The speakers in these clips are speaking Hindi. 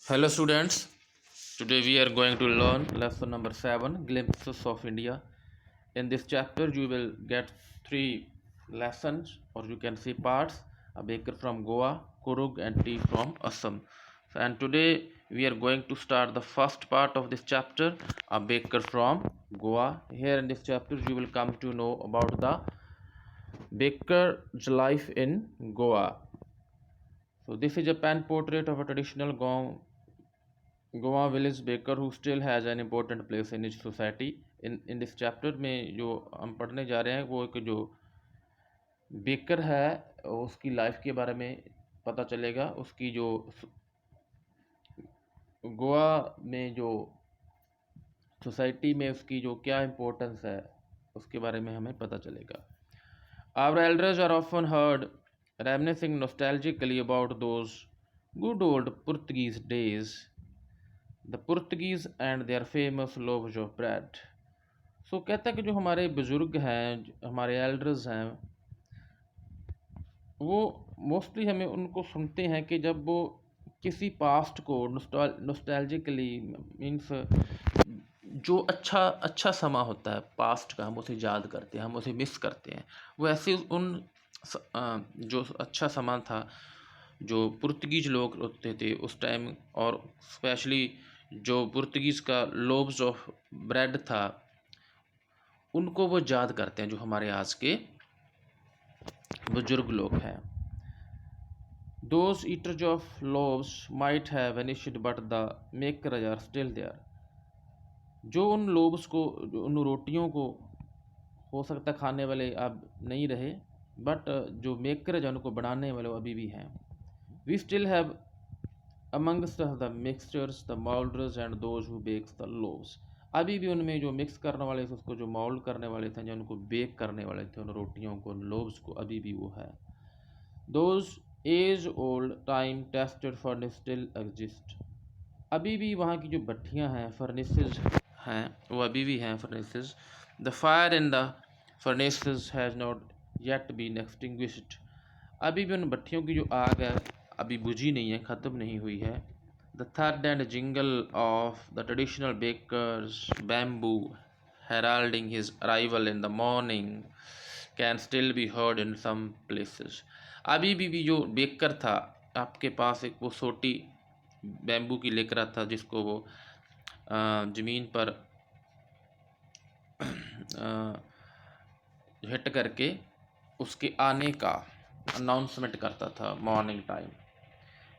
Hello students, today we are going to learn lesson number 7 Glimpses of India. In this chapter you will get 3 lessons or you can say parts, a baker from Goa, Kurug and tea from Assam. And today we are going to start the first part of this chapter, a baker from Goa. Here in this chapter you will come to know about the baker's life in Goa. So this is a pen portrait of a traditional Goa village baker who still has an important place in his society. In this chapter में जो हम पढ़ने जा रहे हैं वो एक जो बेकर है उसकी लाइफ के बारे में पता चलेगा। उसकी जो गोवा में जो सोसाइटी में उसकी जो क्या इम्पोर्टेंस है उसके बारे में हमें पता चलेगा। Our elders are often heard reminiscing nostalgically about those good old Portuguese days, the Portuguese and their famous loaves of bread. सो कहता है कि जो हमारे बुज़ुर्ग हैं, हमारे एल्डर्स हैं, वो मोस्टली हमें उनको सुनते हैं कि जब वो किसी पास्ट को नॉस्टैल्जिकली मीन्स जो अच्छा समा होता है पास्ट का, हम उसे याद करते हैं, हम उसे मिस करते हैं। वो ऐसे जो अच्छा समा था, जो पुर्तगीज लोग होते थे उस टाइम, और स्पेशली जो पुर्तगीज़ का लोव्स ऑफ ब्रेड था, उनको वो याद करते हैं जो हमारे आज के बुजुर्ग लोग हैं। Those eaters of loaves might have vanished but the makers are still there. जो उन लोव्स को, जो उन रोटियों को हो सकता खाने वाले अब नहीं रहे, बट जो मेकर है, उनको बनाने वाले वो अभी भी हैं। We still have amongst us the mixtures, the molders and those who bakes the loaves. अभी भी उनमें जो मिक्स करने वाले थे, उसको जो मोल्ड करने वाले थे, जो उनको बेक करने वाले थे, उन रोटियों को, उन लोव्स को, अभी भी वो है। Those as old time tested furnace still exist. अभी भी वहाँ की जो भट्टियाँ हैं, फर्नेसेस हैं, वो अभी भी हैं furnaces. The fire in the furnaces has not yet been extinguished. अभी भी उन भट्टियों की जो आग है अभी बुझी नहीं है, ख़त्म नहीं हुई है। द थर्ड and jingle of the traditional baker's bamboo heralding his arrival in the morning can still be heard in some places. अभी भी जो बेकर था आपके पास, एक वो सोटी बैम्बू की लेकर रहा था, जिसको वो ज़मीन पर हिट करके उसके आने का अनाउंसमेंट करता था morning time.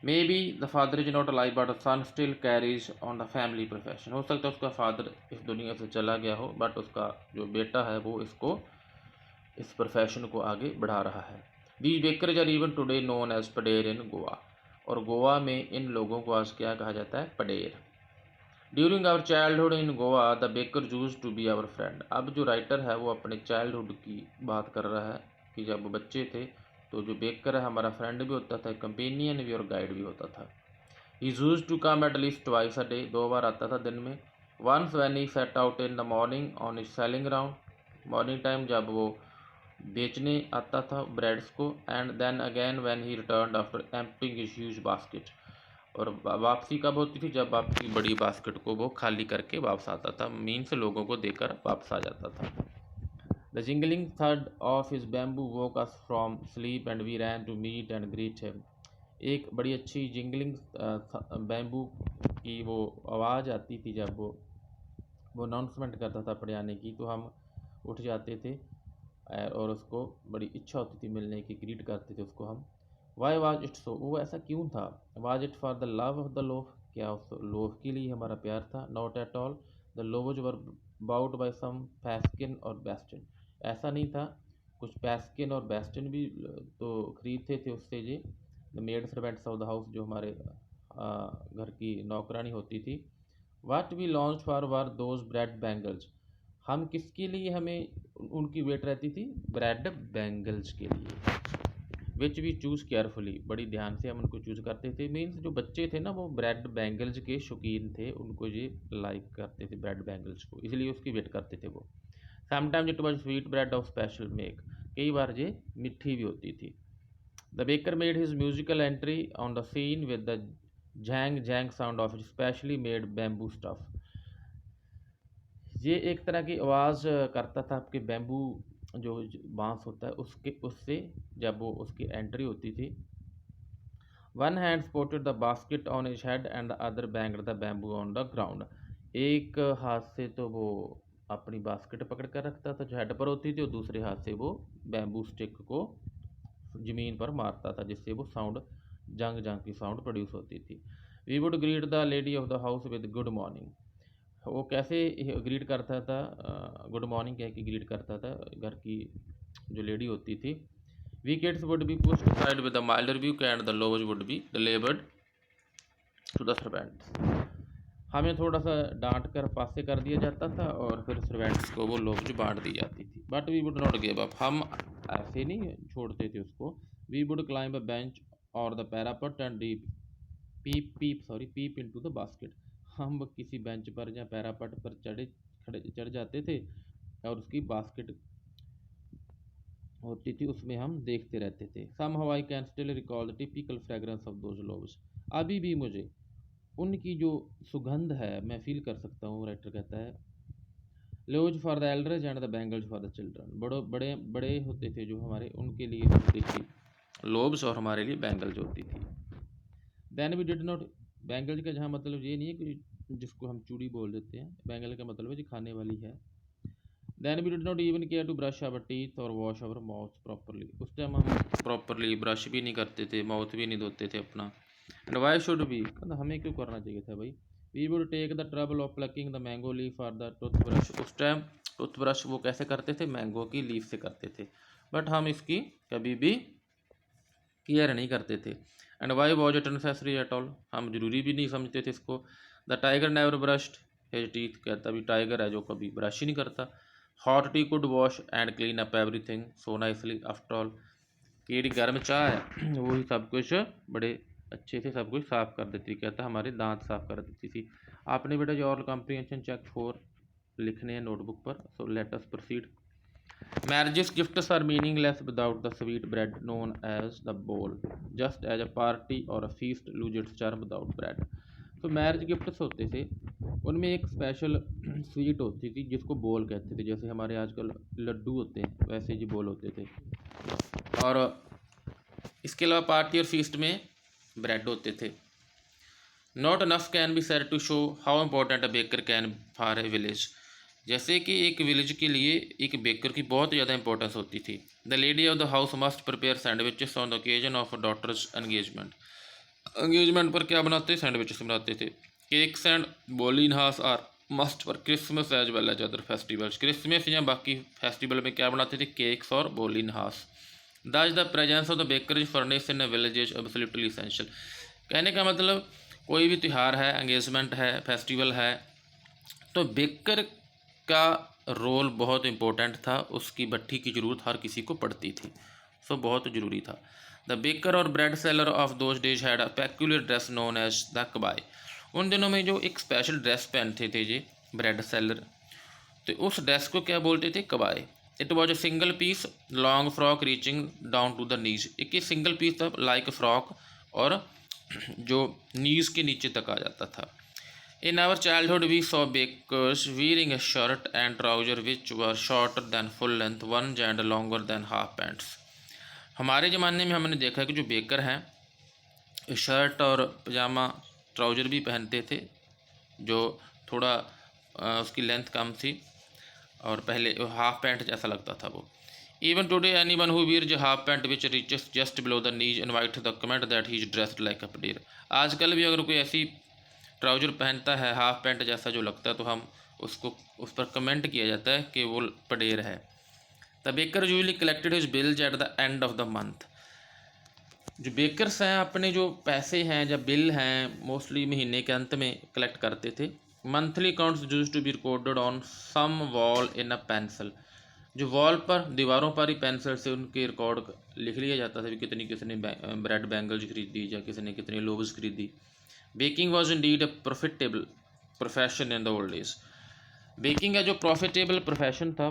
May be the father is not alive but the son still carries on the family profession. हो सकता है उसका फादर इस दुनिया से चला गया हो, बट उसका जो बेटा है वो इस प्रोफेशन को आगे बढ़ा रहा है। These bakers are even today known as pader in Goa. और गोवा में इन लोगों को आज क्या कहा जाता है? Pader. During our childhood in Goa the baker used to be our friend. अब जो राइटर है वो अपने चाइल्डहुड की बात कर रहा है कि जब वो बच्चे थे तो जो बेकर है हमारा फ्रेंड भी होता था, कंपेनियन भी और गाइड भी होता था। He used to come at least twice a day. 2 बार आता था दिन में। Once when he set out in the morning on his selling round. Morning time जब वो बेचने आता था ब्रेड्स को। And then again when he return after emptying his huge basket. और वापसी कब होती थी? जब आपकी बड़ी बास्केट को वो खाली करके वापस आता था, मीन्स लोगों को देकर वापस आ जाता था। द जिंगलिंग थर्ड of his bamboo woke us from sleep and we ran to meet and greet him. एक बड़ी अच्छी जिंगलिंग बैम्बू की वो आवाज़ आती थी जब वो अनाउंसमेंट करता था अपने आने की, तो हम उठ जाते थे और उसको बड़ी इच्छा होती थी मिलने की, ग्रीट करते थे उसको हम। Why was it so? वो ऐसा क्यों था? Was it for the love of the loaf? क्या उस लोफ के लिए हमारा प्यार था? Not at all. The loaves were bought by some paskine और बेस्टिन। ऐसा नहीं था। कुछ पैस्किन और बेस्टिन भी तो खरीदते थे उससे जी, the maid servants of the house, जो हमारे घर की नौकरानी होती थी। What we longed for were those bread bangles. हम किसके लिए हमें उनकी वेट रहती थी? ब्रेड बैंगल्स के लिए। विच वी चूज़ केयरफुली, बड़ी ध्यान से हम उनको चूज़ करते थे। मीन्स जो बच्चे थे ना वो ब्रेड बैंगल्स के शौकीन थे, उनको ये लाइक करते थे ब्रेड बैंगल्स को, इसलिए उसकी वेट करते थे वो। Sometimes it was sweet bread of special make. कई बार ये मिट्टी भी होती थी। The baker made his musical entry on the scene with the jhang jhang sound of specially made bamboo staff. ये एक तरह की आवाज़ करता था आपके बैम्बू जो बांस होता है उसके उससे जब वो उसकी एंट्री होती थी। One hand supported the basket on his head and the other banged the bamboo on the ground. एक हाथ से तो वो अपनी बास्केट पकड़ कर रखता था जो हेड पर होती थी, और दूसरे हाथ से वो बैम्बू स्टिक को ज़मीन पर मारता था, जिससे वो साउंड जंग जंग की साउंड प्रोड्यूस होती थी। We would greet the lady of the house with good morning. वो कैसे ग्रीट करता था, गुड मॉर्निंग कह के ग्रीट करता था घर की जो लेडी होती थी। We kids would be pushed aside with a milder rebuke and the loaves would be delivered to the servants। हमें थोड़ा सा डांट कर पासे कर दिया जाता था और फिर सर्वेंट्स को वो लोग बांट दी जाती थी। But we would not give up, हम ऐसे नहीं छोड़ते थे उसको। We would climb a bench और the parapet and deep peep into the basket. हम किसी बेंच पर या पैरापट पर चढ़ जाते थे और उसकी बास्केट होती थी, उसमें हम देखते रहते थे। Somehow I can still recall the typical fragrance of those loaves. अभी भी मुझे उनकी जो सुगंध है मैं फील कर सकता हूँ, राइटर कहता है। Loaves for the elders and the bangles for the children. बड़े बड़े होते थे जो हमारे, उनके लिए होती थी लोब्स और हमारे लिए बैंगल्स होती थी। Then we did not, bangles का जहाँ मतलब ये नहीं है कि जिसको हम चूड़ी बोल देते हैं, बैंगल का मतलब है जो खाने वाली है। Then we did not even care to brush our teeth और वॉश आवर माउथ प्रॉपरली। उस टाइम हम प्रॉपरली ब्रश भी नहीं करते थे, माउथ भी नहीं धोते थे अपना। एंड वाई शुड वी, हमें क्यों करना चाहिए था भाई। We would take the trouble of plucking the mango leaf for the toothbrush. उस टाइम टूथब्रश वो कैसे करते थे, मैंगो की लीफ से करते थे, बट हम इसकी कभी भी केयर नहीं करते थे। And why was it necessary at all, हम जरूरी भी नहीं समझते थे इसको। The tiger never brushed his teeth, कहता भी टाइगर है जो कभी ब्रश ही नहीं करता। Hot T could wash and clean up everything so nicely after all. कि गर्म चाय है वही सब कुछ बड़े अच्छे से सब कुछ साफ़ कर देती, कहता हमारे दांत साफ़ कर देती थी। आपने बेटा जो ऑरल कॉम्प्रीहेंशन चेक 4 लिखने हैं नोटबुक पर, so let us proceed. Marriage's gifts are meaningless without the sweet bread known as the bowl, just as a party or a feast loses its charm without bread। तो मैरिज गिफ्ट्स होते थे, उनमें एक स्पेशल स्वीट होती थी जिसको बोल कहते थे, जैसे हमारे आजकल लड्डू होते हैं वैसे जी बोल होते थे। और इसके अलावा पार्टी और फीस्ट में ब्रेड होते थे। Not enough can be said to show how important a baker can for a village. जैसे कि एक विलेज के लिए एक बेकर की बहुत ज़्यादा इंपॉर्टेंस होती थी। The lady of the house must prepare sandwiches on the occasion of daughter's engagement. Engagement पर क्या बनाते, सैंडविचेस बनाते थे। Cakes and bolinhas are must for Christmas as well as other festivals. Christmas या बाकी फेस्टिवल में क्या बनाते थे, केक्स और बोलिनहास। दस the presence of the baker is furnace in a village is absolutely essential. कहने का मतलब कोई भी त्यौहार है, एंगेजमेंट है, फेस्टिवल है, तो बेकर का रोल बहुत इम्पोर्टेंट था, उसकी भट्ठी की ज़रूरत हर किसी को पड़ती थी, सो बहुत ज़रूरी था। द बेकर और bread seller of those days had a peculiar dress known as the kabai. उन दिनों में जो एक स्पेशल ड्रेस पहनते थे जी ब्रेड सेलर, तो उस ड्रेस को क्या बोलते थे, kabai. It was a single piece long frock reaching down to the knees. एक ही सिंगल पीस था लाइक फ्रॉक, और जो नीज के नीचे तक आ जाता था। In our childhood, we saw bakers wearing a shirt and trouser which were shorter than full length ones and longer than half pants। हमारे ज़माने में हमने देखा कि जो बेकर हैं शर्ट और पजामा ट्राउज़र भी पहनते थे, जो थोड़ा उसकी लेंथ कम थी और पहले हाफ पैंट जैसा लगता था वो। Even today, anyone who wears a half pant which reaches just below the knees invite the comment that he is dressed like a padir। आजकल भी अगर कोई ऐसी ट्राउज़र पहनता है हाफ पैंट जैसा जो लगता है, तो हम उसको उस पर कमेंट किया जाता है कि वो पडेर है। The baker usually collected his bills at the end of the month. जो बेकर्स हैं अपने जो पैसे हैं या बिल हैं मोस्टली महीने के अंत में कलेक्ट करते थे। Monthly accounts use to be recorded on some wall in a pencil. जो वॉल पर, दीवारों पर ही पेंसिल से उनके रिकॉर्ड लिख लिया जाता था कि कितनी किसने ब्रेड बैंगल्स खरीदी या किसी ने कितनी लोव्स खरीदी। Baking was indeed a profitable profession in the old days. Baking का जो प्रॉफिटेबल प्रोफेशन था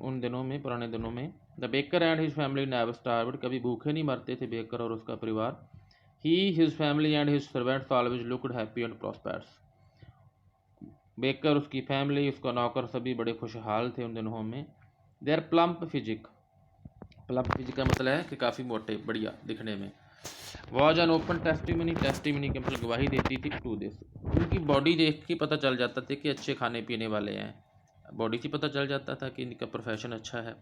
उन दिनों में, पुराने दिनों में। The baker and his family never starved. कभी भूखे नहीं मरते थे बेकर और उसका परिवार। He, his family and his servants always looked happy and prosperous. Baker, उसकी फैमिली, उसका नौकर सभी बड़े खुशहाल थे उन दिनों में. They are plump physique. Plump physique का मतलब है कि काफ़ी मोटे, बढ़िया दिखने में. Was an open testimony. Testimony के मतलब गवाही देती थी टू दिस. उनकी बॉडी देख के पता चल जाता था कि अच्छे खाने पीने वाले हैं. बॉडी से पता चल जाता था कि इनका प्रोफेशन अच्छा है.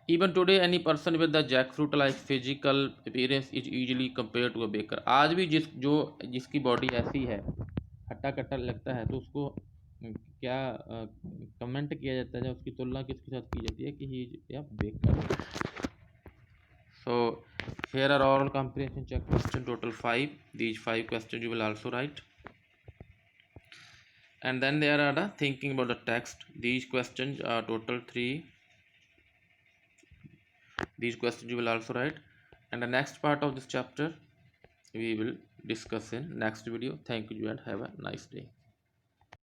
Even today any person with the jackfruit like physical appearance is easily compare to a baker. आज भी जिसकी बॉडी ऐसी है, हट्टा कट्टा लगता है, तो उसको क्या कमेंट किया जाता है, उसकी तुलना किसके साथ की जाती है कि he is a baker. So here are oral comprehension check question, total 5. These 5 questions you will also write, and then there are the thinking about the text. These questions are total 3. These questions you will also write, and the next part of this chapter we will discuss in next video. Thank you and have a nice day.